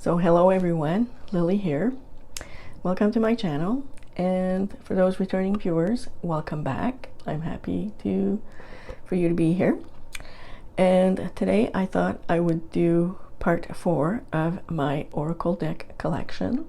So hello everyone, Lily here. Welcome to my channel, and for those returning viewers, welcome back. I'm happy for you to be here. And today I thought I would do part 4 of my Oracle deck collection.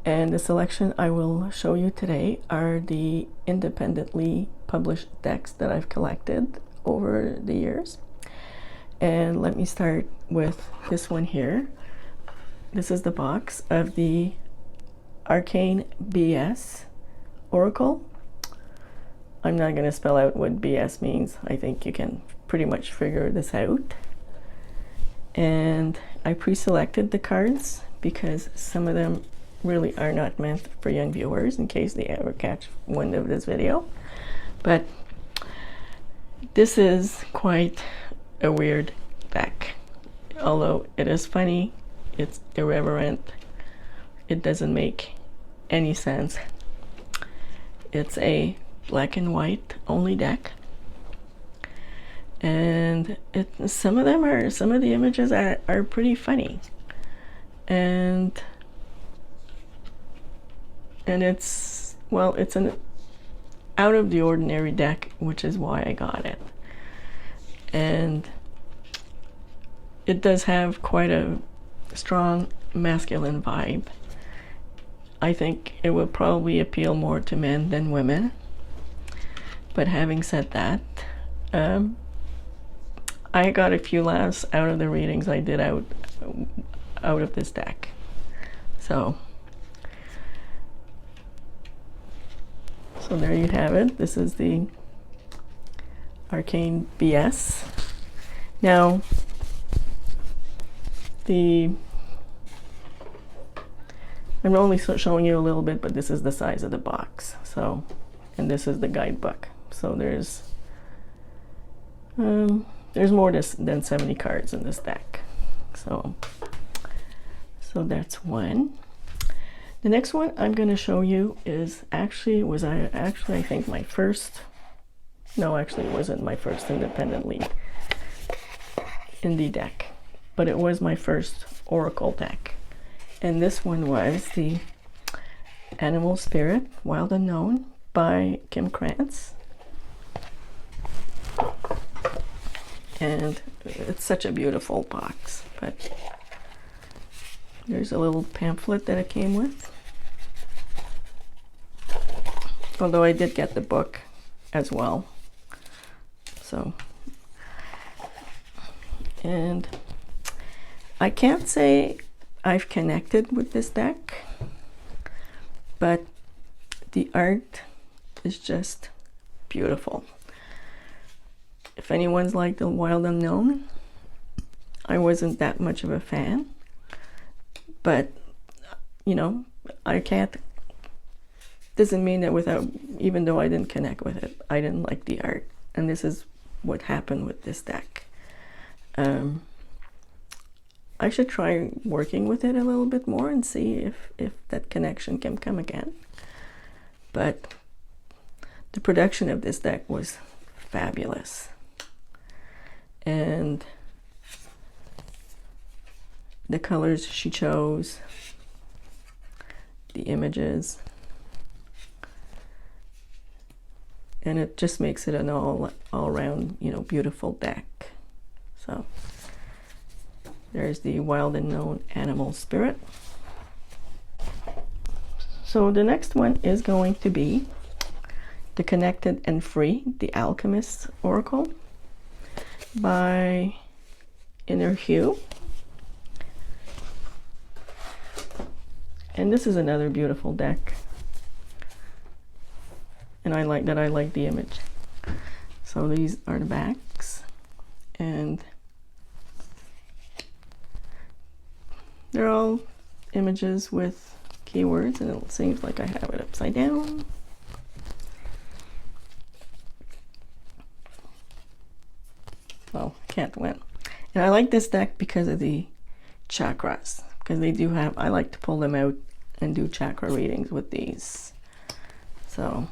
And the selection I will show you today are the independently published decks that I've collected over the years. And let me start with this one here. This is the box of the Arcane BS Oracle. I'm not going to spell out what BS means. I think you can pretty much figure this out. And I pre-selected the cards because some of them really are not meant for young viewers in case they ever catch wind of this video. But this is quite a weird deck. Although it is funny, it's irreverent, it doesn't make any sense. It's a black and white only deck, and some of the images are pretty funny, and it's an out of the ordinary deck, which is why I got it. And it does have quite a strong masculine vibe. I think it will probably appeal more to men than women. But having said that, I got a few laughs out of the readings I did out of this deck. So there you have it. This is the Arcane BS. Now, I'm only showing you a little bit, but this is the size of the box. So, and this is the guidebook. So there's more than 70 cards in this deck. So that's one. The next one I'm going to show you is I think my first. No, actually, it wasn't my first independently indie deck, but it was my first Oracle deck. And this one was the Animal Spirit, Wild Unknown by Kim Krantz. And it's such a beautiful box, but there's a little pamphlet that it came with. Although I did get the book as well. So, and I can't say I've connected with this deck, but the art is just beautiful. If anyone's like the Wild Unknown, I wasn't that much of a fan, but you know, doesn't mean that even though I didn't connect with it, I didn't like the art. And this is what happened with this deck. I should try working with it a little bit more and see if that connection can come again. But the production of this deck was fabulous. And the colors she chose, the images, and it just makes it an all-around, beautiful deck. So there's the Wild Unknown Animal Spirit. So the next one is going to be the Connected and Free, the Alchemist Oracle by Inner Hue. And this is another beautiful deck. And I like the image. So these are the backs, and they're all images with keywords, and it seems like I have it upside down. Well, can't win. And I like this deck because of the chakras, because they do have, I like to pull them out and do chakra readings with these. So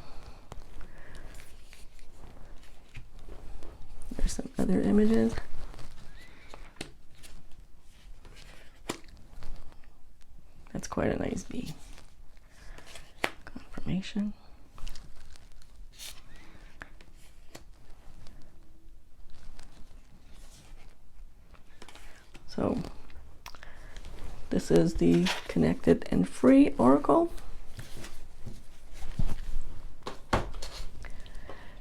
there's some other images. quite a nice bee. Confirmation. So this is the Connected and Free Oracle.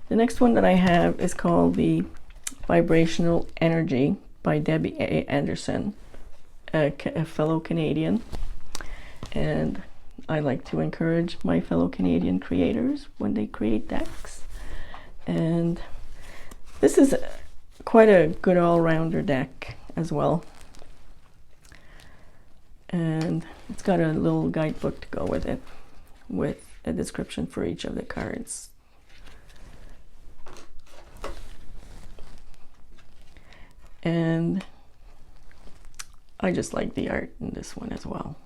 The next one that I have is called the Vibrational Energy by Debbie A. Anderson, a fellow Canadian. And I like to encourage my fellow Canadian creators when they create decks. And this is quite a good all-rounder deck as well. And it's got a little guidebook to go with it, with a description for each of the cards. And I just like the art in this one as well.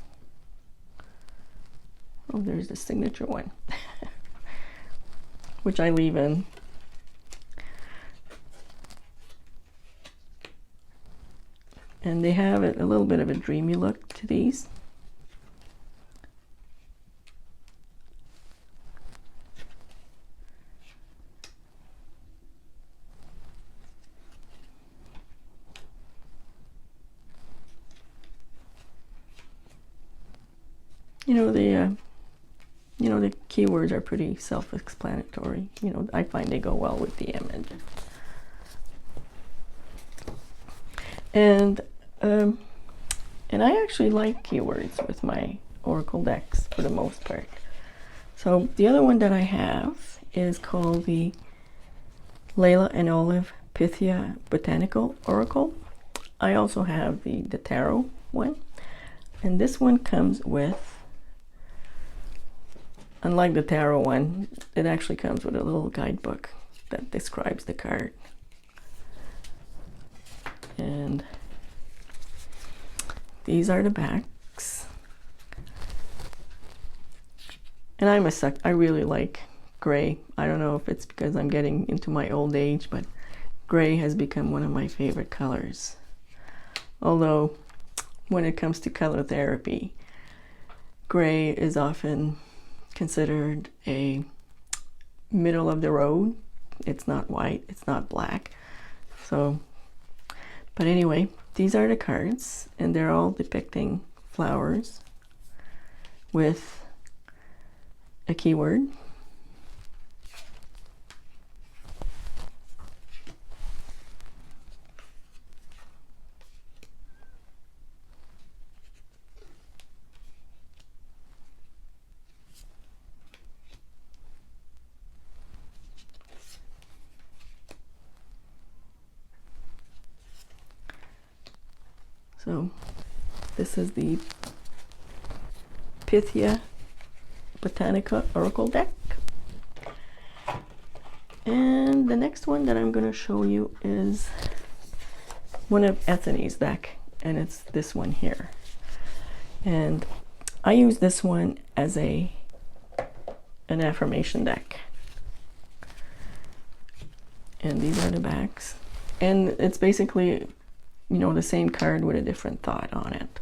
Oh, there's the signature one, which I leave in. And they have a little bit of a dreamy look to these. The keywords are pretty self-explanatory. I find they go well with the image. And I actually like keywords with my Oracle decks for the most part. So the other one that I have is called the Layla and Olive Pythia Botanical Oracle. I also have the tarot one, and this one comes with, unlike the tarot one, it actually comes with a little guidebook that describes the card. And these are the backs. And I'm a suck. I really like gray. I don't know if it's because I'm getting into my old age, but gray has become one of my favorite colors. Although when it comes to color therapy, gray is often considered a middle of the road. It's not white, it's not black. So, but anyway, these are the cards, and they're all depicting flowers with a keyword. So this is the Pythia Botanica Oracle deck. And the next one that I'm going to show you is one of Ethany's deck, and it's this one here. And I use this one as an affirmation deck. And these are the backs. And it's basically, the same card with a different thought on it.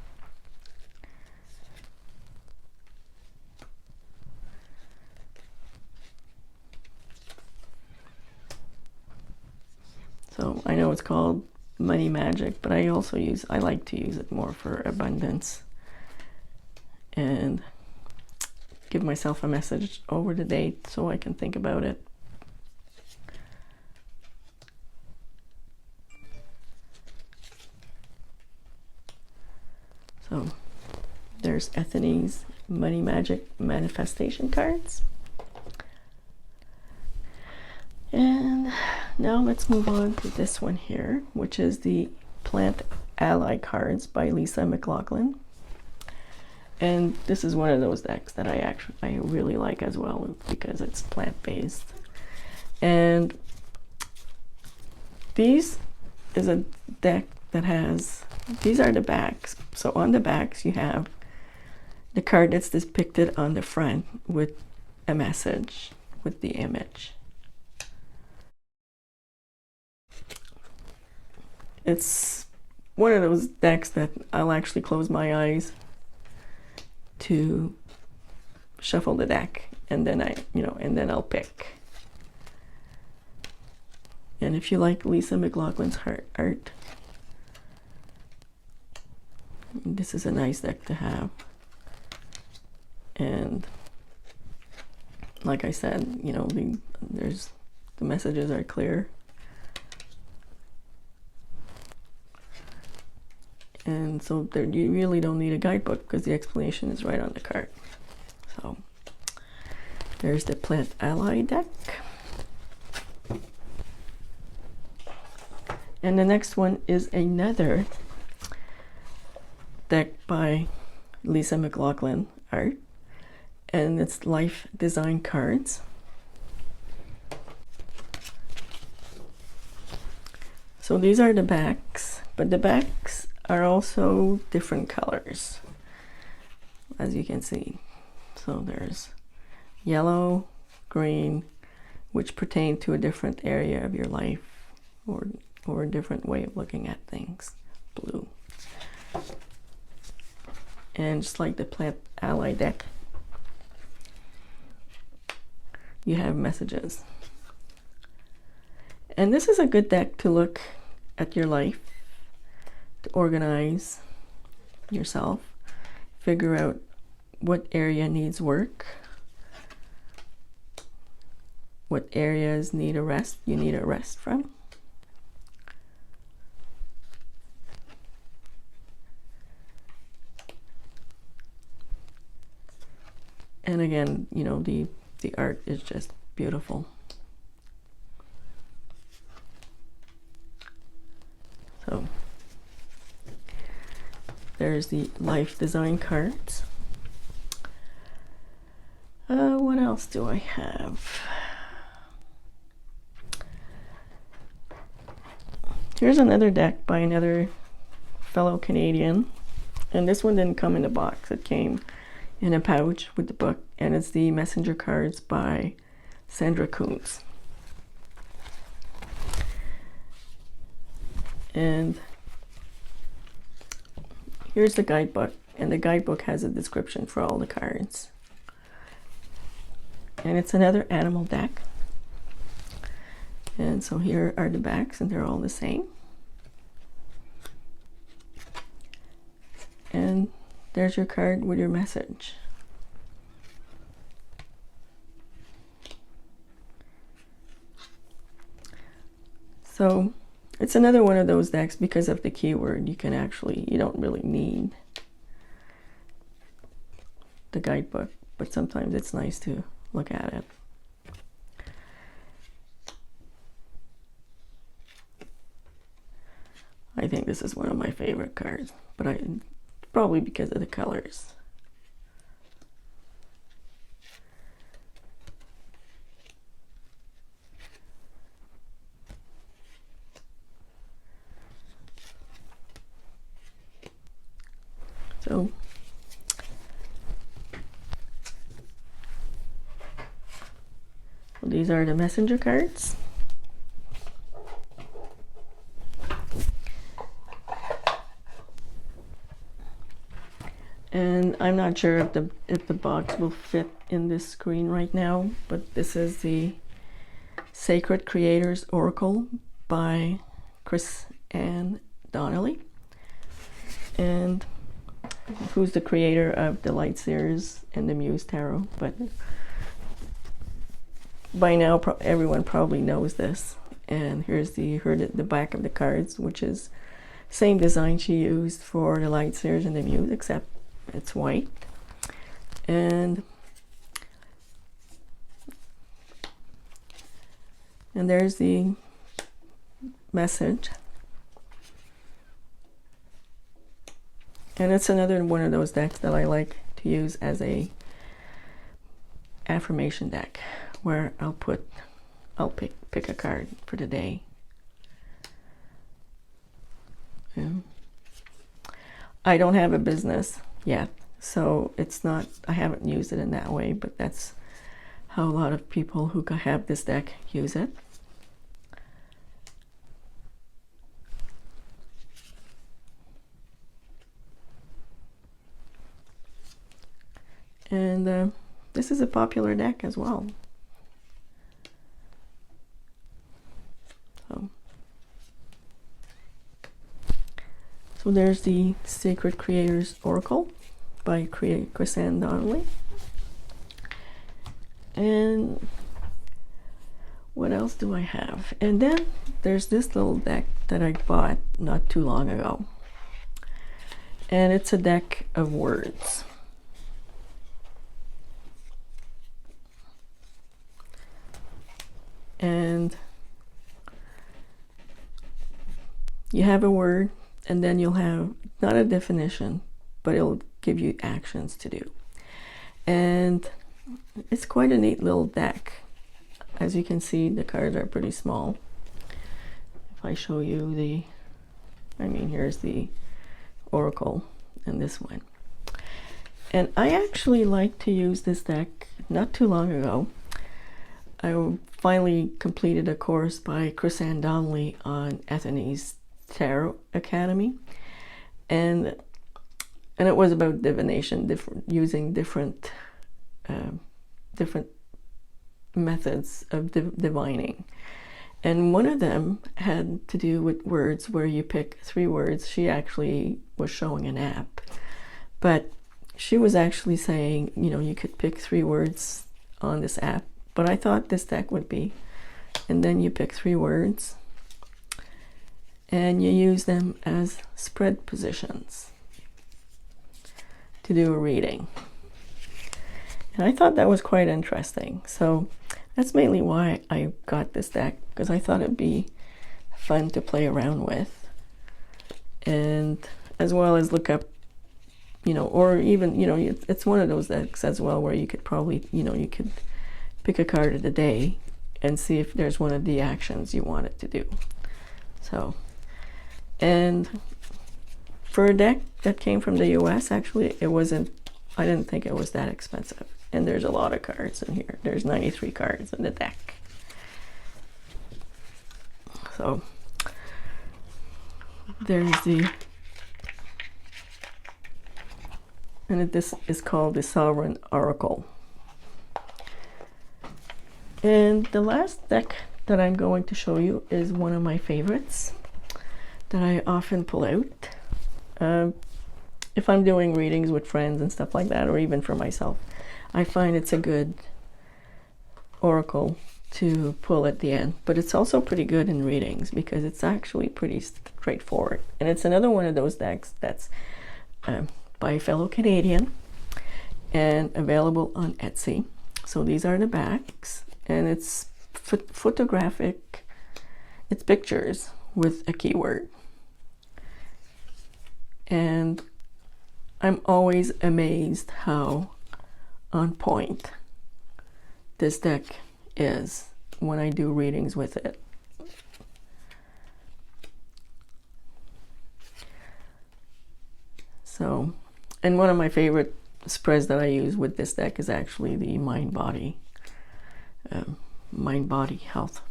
So I know it's called money magic, but I like to use it more for abundance and give myself a message over the day so I can think about it. So there's Ethany's Money Magic Manifestation cards. And now let's move on to this one here, which is the Plant Ally cards by Lisa McLaughlin. And this is one of those decks that I really like as well, because it's plant-based. And these is a deck that has, these are the backs. So on the backs you have the card that's depicted on the front with a message with the image. It's one of those decks that I'll actually close my eyes to shuffle the deck, and then and then I'll pick. And if you like Lisa McLaughlin's art, this is a nice deck to have. And like I said, the messages are clear. And so you really don't need a guidebook because the explanation is right on the card. So there's the Plant Ally deck. And the next one is another deck by Lisa McLaughlin art. And it's life design cards. So these are the backs, but the backs are also different colors, as you can see. So there's yellow, green, which pertain to a different area of your life or a different way of looking at things. Blue. And just like the Plant Ally deck, you have messages. And this is a good deck to look at your life, to organize yourself, figure out what area needs work, what areas need a rest, you need a rest from. And again, the art is just beautiful. So there's the life design cards. What else do I have? Here's another deck by another fellow Canadian, and this one didn't come in a box. It came in a pouch with the book, and it's the Messenger cards by Sandra Kuntz. And here's the guidebook, and the guidebook has a description for all the cards. And it's another animal deck. And so here are the backs, and they're all the same. And there's your card with your message. So it's another one of those decks, because of the keyword, you don't really need the guidebook, but sometimes it's nice to look at it. I think this is one of my favorite cards, but probably because of the colors. So these are the messenger cards. And I'm not sure if the box will fit in this screen right now, but this is the Sacred Creators Oracle by Chris Ann Donnelly, and who's the creator of the Light Series and the Muse Tarot. But by now everyone probably knows this. And here's the back of the cards, which is same design she used for the Light Series and the Muse, except it's white. And there's the message. And it's another one of those decks that I like to use as a affirmation deck, where I'll pick a card for the day. Yeah. I don't have a business yet, so I haven't used it in that way, but that's how a lot of people who have this deck use it. And this is a popular deck as well. So there's the Sacred Creators Oracle by Chrisanne Donnelly. And what else do I have? And then there's this little deck that I bought not too long ago. And it's a deck of words. And you have a word, and then you'll have not a definition, but it'll give you actions to do. And it's quite a neat little deck. As you can see, the cards are pretty small. If I show you here's the Oracle and this one. And I actually like to use this deck not too long ago. I finally completed a course by Chrisanne Donnelly on Ethany's Tarot Academy, and it was about divination, using different methods of divining, and one of them had to do with words, where you pick 3 words. She actually was showing an app, but she was actually saying, you could pick 3 words on this app, but I thought this deck would be, and then you pick 3 words and you use them as spread positions to do a reading. And I thought that was quite interesting. So that's mainly why I got this deck, because I thought it'd be fun to play around with, and as well as look up, or even, it's one of those decks as well where you could probably, you could pick a card of the day and see if there's one of the actions you want it to do. So, and for a deck that came from the US, actually, I didn't think it was that expensive. And there's a lot of cards in here. There's 93 cards in the deck. So, there's and this is called the Sovereign Oracle. And the last deck that I'm going to show you is one of my favorites that I often pull out if I'm doing readings with friends and stuff like that, or even for myself. I find it's a good oracle to pull at the end, but it's also pretty good in readings because it's actually pretty straightforward. And it's another one of those decks that's by a fellow Canadian and available on Etsy. So these are the backs, and it's photographic, it's pictures with a keyword. And I'm always amazed how on point this deck is when I do readings with it. So, and one of my favorite spreads that I use with this deck is actually the mind-body health,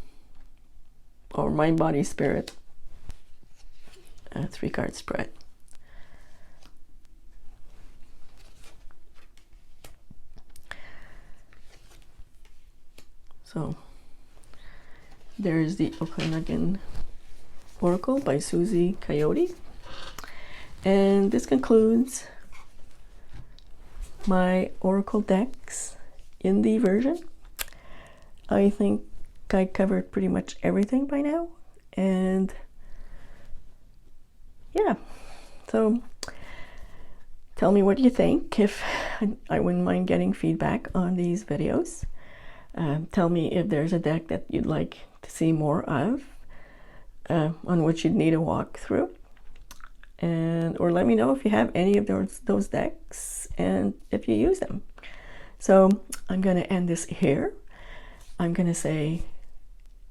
or mind-body spirit 3-card spread. So there's the Okanagan Oracle by Susie Coyote. And this concludes my Oracle decks in the version. I think I covered pretty much everything by now. And yeah, so tell me what you think. If I wouldn't mind getting feedback on these videos. Tell me if there's a deck that you'd like to see more of, on which you'd need a walkthrough, or let me know if you have any of those decks and if you use them. So I'm going to end this here. I'm going to say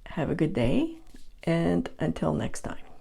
have a good day, and until next time.